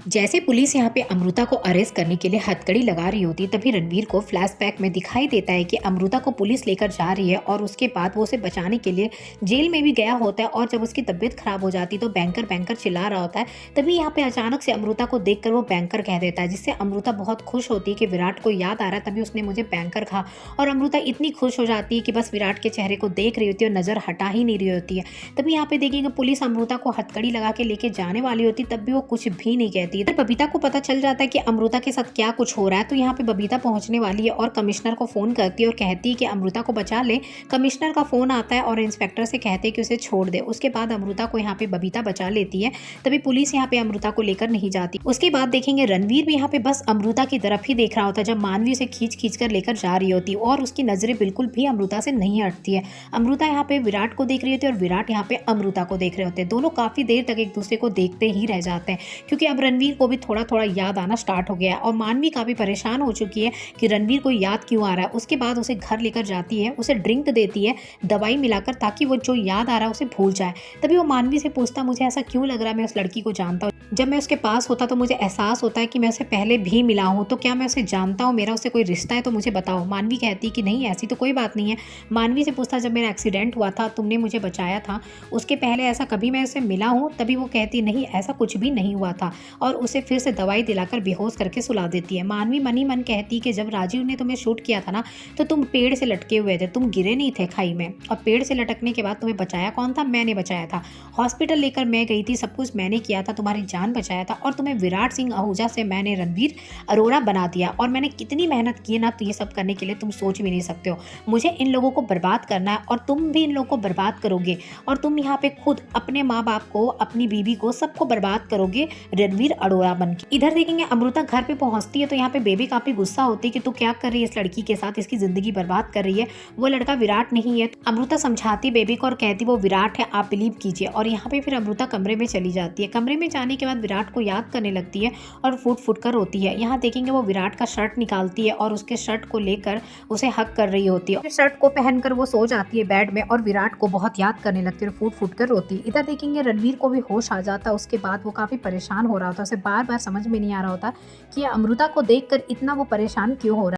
जैसे पुलिस यहाँ पे अमृता को अरेस्ट करने के लिए हथकड़ी लगा रही होती तभी रणवीर को फ्लैशबैक में दिखाई देता है कि अमृता को पुलिस लेकर जा रही है और उसके बाद वो उसे बचाने के लिए जेल में भी गया होता है। और जब उसकी तबीयत खराब हो जाती है तो बैंकर बैंकर चिल्ला रहा होता है। तभी यहाँ पे अचानक से अमृता को देखकर वो बैंकर कह देता है, जिससे अमृता बहुत खुश होती है कि विराट को याद आ रहा है, तभी उसने मुझे बैंकर कहा। और अमृता इतनी खुश हो जाती है कि बस विराट के चेहरे को देख रही होती है और नजर हटा ही नहीं रही होती है। तभी यहाँ पे देखिएगा पुलिस अमृता को हथकड़ी लगा के लेके जाने वाली होती, तब भी वो कुछ भी नहीं कहती है। बबीता को पता चल जाता है कि अमृता के साथ क्या कुछ हो रहा है, तो यहाँ पे बबीता पहुंचने वाली है और कमिश्नर को फोन करती है और कहती है कि अमृता को बचा ले। कमिश्नर का फोन आता है और इंस्पेक्टर से कहते हैं कि उसे छोड़ दे। उसके बाद अमृता को यहाँ पे बबीता बचा लेती है। तभी पुलिस यहाँ पे अमृता को लेकर नहीं जाती। उसके बाद देखेंगे रणवीर भी यहाँ पे बस अमृता की तरफ ही देख रहा होता है जब मानवी उसे खींच खींच कर लेकर जा रही होती है और उसकी नजरें बिल्कुल भी अमृता से नहीं हटती है। अमृता यहाँ पे विराट को देख रही होती है और विराट यहाँ पे अमृता को देख रहे होते हैं। दोनों काफी देर तक एक दूसरे को देखते ही रह जाते हैं, क्योंकि अब रणवीर को भी थोड़ा थोड़ा याद आना स्टार्ट हो गया है और मानवी काफी परेशान हो चुकी है कि रणवीर को याद क्यों आ रहा है। उसके बाद उसे घर लेकर जाती है, उसे ड्रिंक देती है दवाई मिलाकर, ताकि वो जो याद आ रहा है उसे भूल जाए। तभी वो मानवी से पूछता, मुझे ऐसा क्यों लग रहा है मैं उस लड़की को जानता हूँ, जब मैं उसके पास होता तो मुझे एहसास होता है कि मैं उसे पहले भी मिला हूँ, तो क्या मैं उसे जानता हूँ, मेरा उससे कोई रिश्ता है तो मुझे बताओ। मानवी कहती कि नहीं ऐसी तो कोई बात नहीं है। मानवी से पूछता, जब मेरा एक्सीडेंट हुआ था तुमने मुझे बचाया था, उसके पहले ऐसा कभी मैं उसे मिला हूँ? तभी वो कहती नहीं ऐसा कुछ भी नहीं हुआ था, और उसे फिर से दवाई दिलाकर बेहोश करके सुला देती है। मानवी मन ही मन कहती कि जब राजीव ने तुम्हें शूट किया था ना, तो तुम पेड़ से लटके हुए थे, तुम गिरे नहीं थे खाई में, और पेड़ से लटकने के बाद तुम्हें बचाया कौन था? मैंने बचाया था। हॉस्पिटल लेकर मैं गई थी, सब कुछ मैंने किया था, तुम्हारी जान बचाया था, और तुम्हें विराट सिंह आहूजा से मैंने रणवीर अरोड़ा बना दिया। और मैंने कितनी मेहनत की है ना, तो ये सब करने के लिए तुम सोच भी नहीं सकते हो। मुझे इन लोगों को बर्बाद करना है और तुम भी इन लोगों को बर्बाद करोगे, और तुम यहाँ पे खुद अपने माँ बाप को, अपनी बीवी को, सबको बर्बाद करोगे रणवीर अरोड़ा बन के। इधर देखेंगे अमृता घर पे पहुंचती है तो यहाँ पे बेबी काफी गुस्सा होती है कि तू क्या कर रही है इस लड़की के साथ, इसकी जिंदगी बर्बाद कर रही है, वो लड़का विराट नहीं है। अमृता समझाती बेबी को और कहती वो विराट है, आप बिलीव कीजिए। और यहाँ पे फिर अमृता कमरे में चली जाती है। कमरे में जाने के बाद विराट को याद करने लगती है और फुट फुट कर रोती है। यहाँ देखेंगे वो विराट का शर्ट निकालती है और उसके शर्ट को लेकर उसे हक कर रही होती है। शर्ट को पहनकर वो सो जाती है बेड में और विराट को बहुत याद करने लगती है और फुट फुट कर रोती है। इधर देखेंगे रणवीर को भी होश आ जाता है। उसके बाद वो काफी परेशान हो रहा होता है, उसे बार बार समझ में नहीं आ रहा होता कि अमृता को देखकर इतना वो परेशान क्यों हो रहा है।